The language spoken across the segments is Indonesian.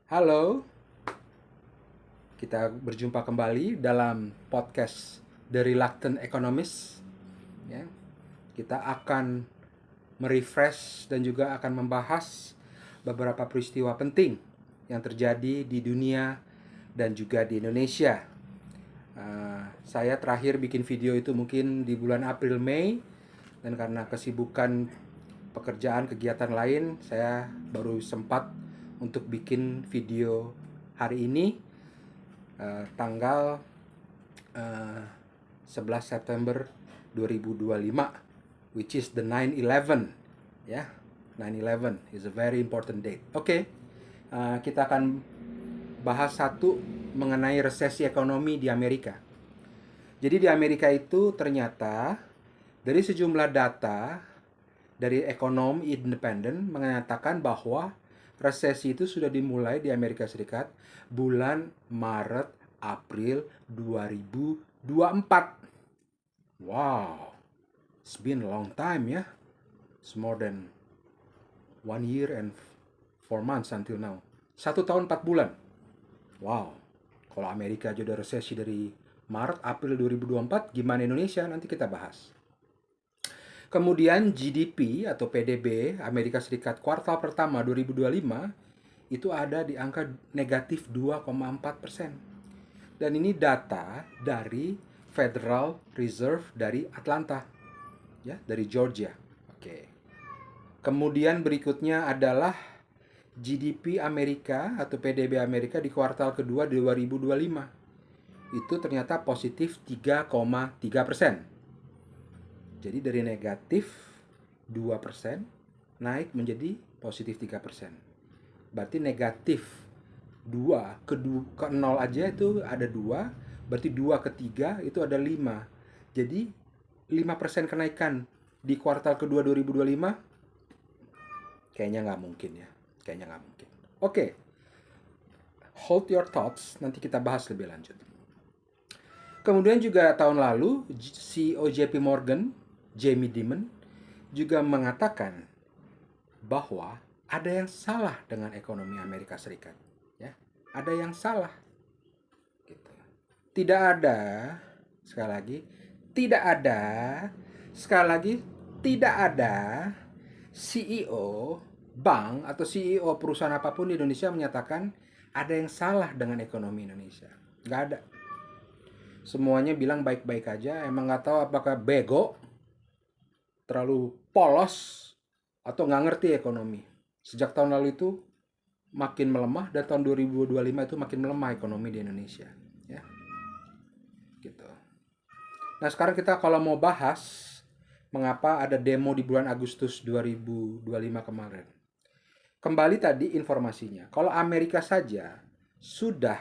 Halo, kita berjumpa kembali dalam podcast The Reluctant Economist. Ya, kita akan merefresh dan juga akan membahas beberapa peristiwa penting yang terjadi di dunia dan juga di Indonesia. Saya terakhir bikin video itu mungkin di bulan April Mei, dan karena kesibukan pekerjaan kegiatan lain, saya baru sempat untuk bikin video hari ini, tanggal 11 September 2025, which is the 9/11. Ya, 9/11 is a very important date. Oke, kita akan bahas satu mengenai resesi ekonomi di Amerika. Jadi di Amerika itu ternyata dari sejumlah data dari ekonom independen mengatakan bahwa resesi itu sudah dimulai di Amerika Serikat bulan Maret April 2024. Wow, it's been a long time ya. It's more than 1 year and 4 months until now. 1 tahun 4 bulan. Wow, kalau Amerika aja udah resesi dari Maret April 2024, gimana Indonesia? Nanti kita bahas. Kemudian GDP atau PDB Amerika Serikat kuartal pertama 2025 itu ada di angka negatif 2,4%. Dan ini data dari Federal Reserve dari Atlanta, ya, dari Georgia. Oke. Kemudian berikutnya adalah GDP Amerika atau PDB Amerika di kuartal kedua 2025. Itu ternyata positif 3,3%. Jadi dari negatif 2% naik menjadi positif 3%. Berarti negatif 2 ke 0 aja itu ada 2, berarti 2 ke 3 itu ada 5. Jadi 5% kenaikan di kuartal kedua 2025 kayaknya nggak mungkin ya. Kayaknya nggak mungkin. Oke, hold your thoughts, nanti kita bahas lebih lanjut. Kemudian juga tahun lalu CEO JP Morgan, Jamie Dimon, juga mengatakan bahwa ada yang salah dengan ekonomi Amerika Serikat. Ya, ada yang salah. Gitu. Tidak ada, sekali lagi, tidak ada, sekali lagi, tidak ada CEO bank atau CEO perusahaan apapun di Indonesia menyatakan ada yang salah dengan ekonomi Indonesia. Nggak ada. Semuanya bilang baik-baik aja. Emang nggak tahu apakah bego, terlalu polos, atau nggak ngerti ekonomi. Sejak tahun lalu itu makin melemah, dan tahun 2025 itu makin melemah ekonomi di Indonesia. Ya, gitu. Nah sekarang kita kalau mau bahas mengapa ada demo di bulan Agustus 2025 kemarin. Kembali tadi informasinya, kalau Amerika saja sudah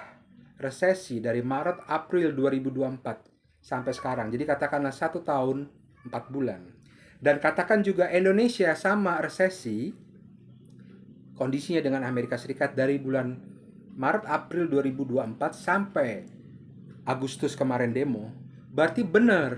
resesi dari Maret April 2024 sampai sekarang. Jadi katakanlah 1 tahun 4 bulan. Dan katakan juga Indonesia sama resesi kondisinya dengan Amerika Serikat dari bulan Maret April 2024 sampai Agustus kemarin demo. Berarti benar,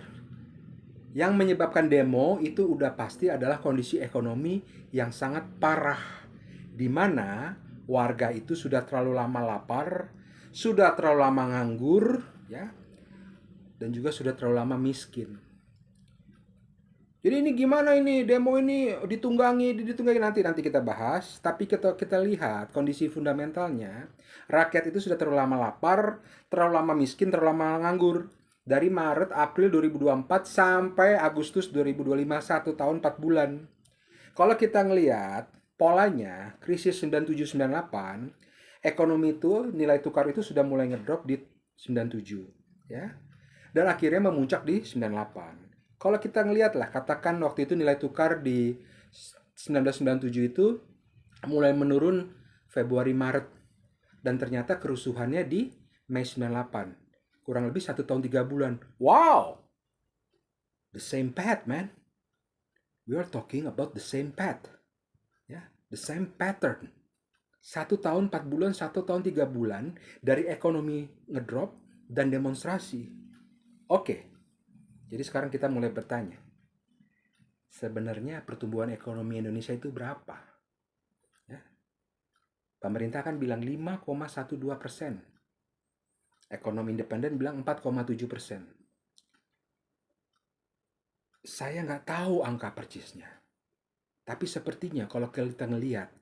yang menyebabkan demo itu udah pasti adalah kondisi ekonomi yang sangat parah, di mana warga itu sudah terlalu lama lapar, sudah terlalu lama nganggur, ya, dan juga sudah terlalu lama miskin. Jadi ini gimana ini demo ini ditunggangi nanti kita bahas. Tapi kita lihat kondisi fundamentalnya, rakyat itu sudah terlalu lama lapar, terlalu lama miskin, terlalu lama nganggur. Dari Maret April 2024 sampai Agustus 2025, 1 tahun 4 bulan. Kalau kita ngelihat polanya krisis 97-98, ekonomi itu nilai tukar itu sudah mulai ngedrop di 97, ya. Dan akhirnya memuncak di 98. Kalau kita ngelihat lah, katakan waktu itu nilai tukar di 1997 itu mulai menurun Februari Maret, dan ternyata kerusuhannya di Mei 98. Kurang lebih 1 tahun 3 bulan. Wow, the same path, man. We are talking about the same path, ya, the same pattern. 1 tahun 4 bulan, 1 tahun 3 bulan dari ekonomi ngedrop dan demonstrasi. Oke, jadi sekarang kita mulai bertanya, sebenarnya pertumbuhan ekonomi Indonesia itu berapa? Ya. Pemerintah kan bilang 5,12%. Ekonomi independen bilang 4,7%. Saya nggak tahu angka persisnya. Tapi sepertinya kalau kita ngelihat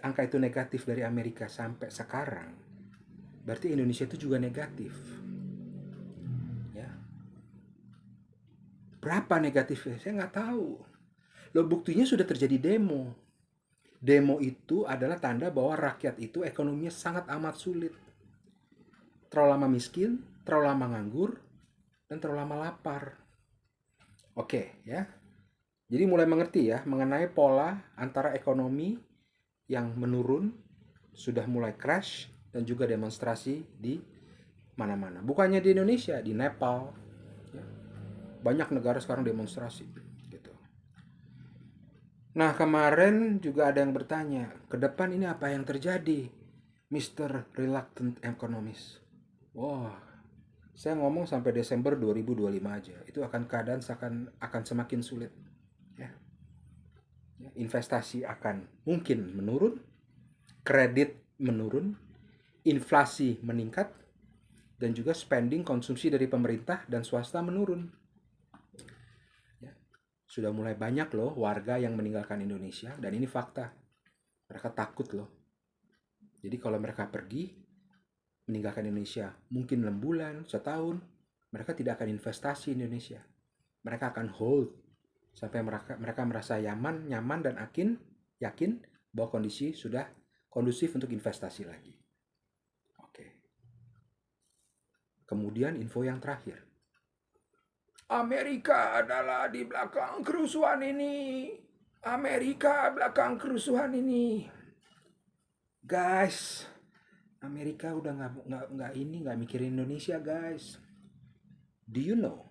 angka itu negatif dari Amerika sampai sekarang, berarti Indonesia itu juga negatif. Ya. Berapa negatifnya? Saya nggak tahu. Loh, buktinya sudah terjadi demo. Demo itu adalah tanda bahwa rakyat itu ekonominya sangat amat sulit. Terlalu lama miskin, terlalu lama nganggur, dan terlalu lama lapar. Oke, ya. Jadi mulai mengerti ya mengenai pola antara ekonomi yang menurun, sudah mulai crash, dan juga demonstrasi di mana-mana. Bukannya di Indonesia, di Nepal. Ya. Banyak negara sekarang demonstrasi. Gitu. Nah, kemarin juga ada yang bertanya, ke depan ini apa yang terjadi, Mr. Reluctant Economist? Wah, saya ngomong sampai Desember 2025 aja. Itu keadaan akan semakin sulit. Ya. Investasi akan mungkin menurun, kredit menurun, inflasi meningkat, dan juga spending konsumsi dari pemerintah dan swasta menurun. Ya. Sudah mulai banyak loh warga yang meninggalkan Indonesia, dan ini fakta. Mereka takut loh. Jadi kalau mereka pergi, meninggalkan Indonesia, mungkin 6 bulan, setahun, mereka tidak akan investasi di Indonesia. Mereka akan hold sampai mereka merasa nyaman dan yakin bahwa kondisi sudah kondusif untuk investasi lagi. Oke. Kemudian info yang terakhir. Amerika adalah di belakang kerusuhan ini. Amerika belakang kerusuhan ini. Guys, Amerika udah nggak mikirin Indonesia, guys. Do you know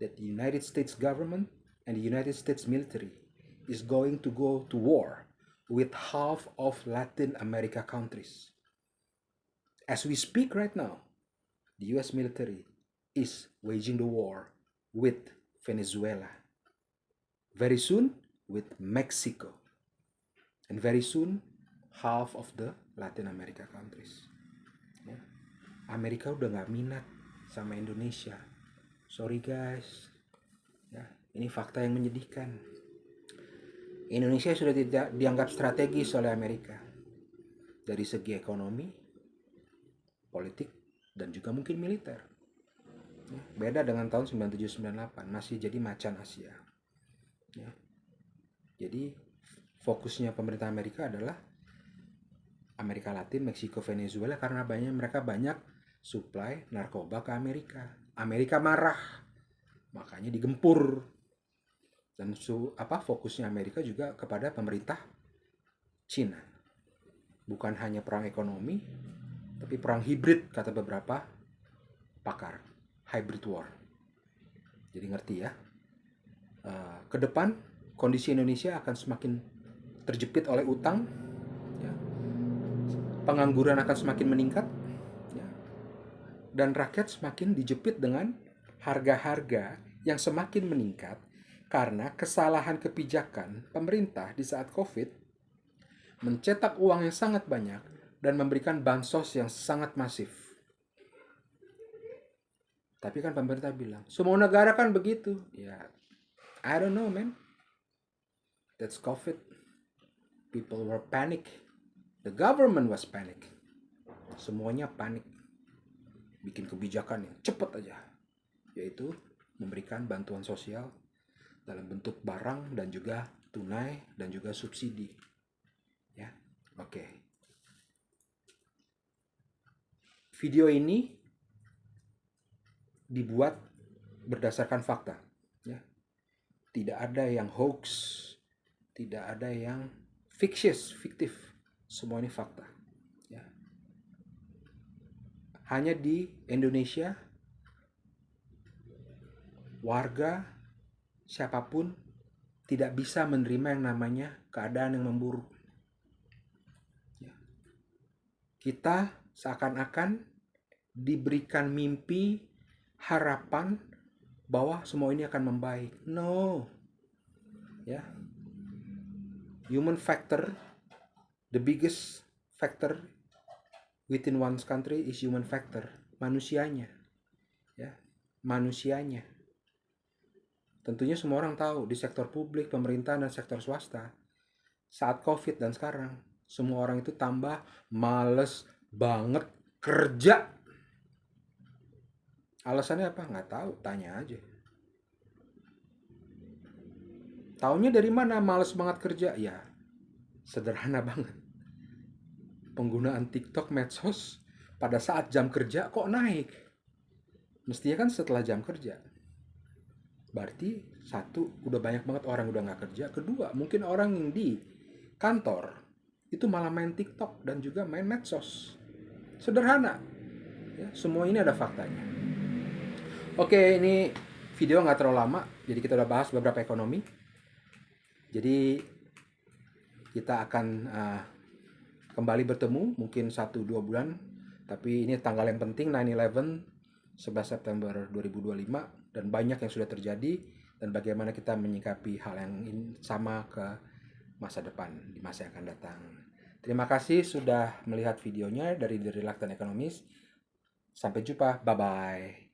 that the United States government and the United States military is going to go to war with half of Latin America countries? As we speak right now, the US military is waging the war with Venezuela. Very soon with Mexico. And very soon half of the Latin America countries. Ya. Amerika udah nggak minat sama Indonesia. Sorry guys. Ya, ini fakta yang menyedihkan. Indonesia sudah tidak dianggap strategis oleh Amerika. Dari segi ekonomi, politik, dan juga mungkin militer. Ya, beda dengan tahun 97-98, masih jadi macan Asia. Ya. Jadi fokusnya pemerintah Amerika adalah Amerika Latin, Meksiko, Venezuela, karena mereka banyak supply narkoba ke Amerika. Amerika marah, makanya digempur. Dan fokusnya Amerika juga kepada pemerintah Cina. Bukan hanya perang ekonomi, tapi perang hibrid, kata beberapa pakar. Hybrid war. Jadi ngerti ya. Ke depan kondisi Indonesia akan semakin terjepit oleh utang, ya. Pengangguran akan semakin meningkat, ya. Dan rakyat semakin dijepit dengan harga-harga yang semakin meningkat karena kesalahan kebijakan pemerintah di saat COVID mencetak uang yang sangat banyak dan memberikan bansos yang sangat masif. Tapi kan pemerintah bilang, semua negara kan begitu. Ya, I don't know, man. That's COVID. People were panic. The government was panic. Semuanya panik. Bikin kebijakan yang cepat aja. Yaitu memberikan bantuan sosial dalam bentuk barang dan juga tunai dan juga subsidi. Ya, oke. Video ini dibuat berdasarkan fakta. Ya. Tidak ada yang hoax, tidak ada yang fiktif. Semua ini fakta. Ya. Hanya di Indonesia, warga siapapun tidak bisa menerima yang namanya keadaan yang memburuk. Ya. Kita seakan-akan diberikan mimpi, harapan bahwa semua ini akan membaik. No. Ya. Human factor The biggest factor within one's country is human factor, manusianya, ya, manusianya. Tentunya semua orang tahu di sektor publik, pemerintahan, dan sektor swasta, saat COVID dan sekarang, semua orang itu tambah males banget kerja. Alasannya apa? Nggak tahu, tanya aja. Taunya dari mana males banget kerja? Ya, sederhana banget. Penggunaan TikTok, medsos pada saat jam kerja kok naik? Mestinya kan setelah jam kerja. Berarti satu, udah banyak banget orang udah nggak kerja. Kedua, mungkin orang yang di kantor itu malah main TikTok dan juga main medsos. Sederhana. Ya, semua ini ada faktanya. Oke, ini video nggak terlalu lama. Jadi kita udah bahas beberapa ekonomi. Jadi kita akan kembali bertemu mungkin 1-2 bulan. Tapi ini tanggal yang penting, 9/11, 11 September 2025. Dan banyak yang sudah terjadi. Dan bagaimana kita menyikapi hal yang sama ke masa depan, di masa yang akan datang. Terima kasih sudah melihat videonya dari The Reluctant Economist. Sampai jumpa, bye-bye.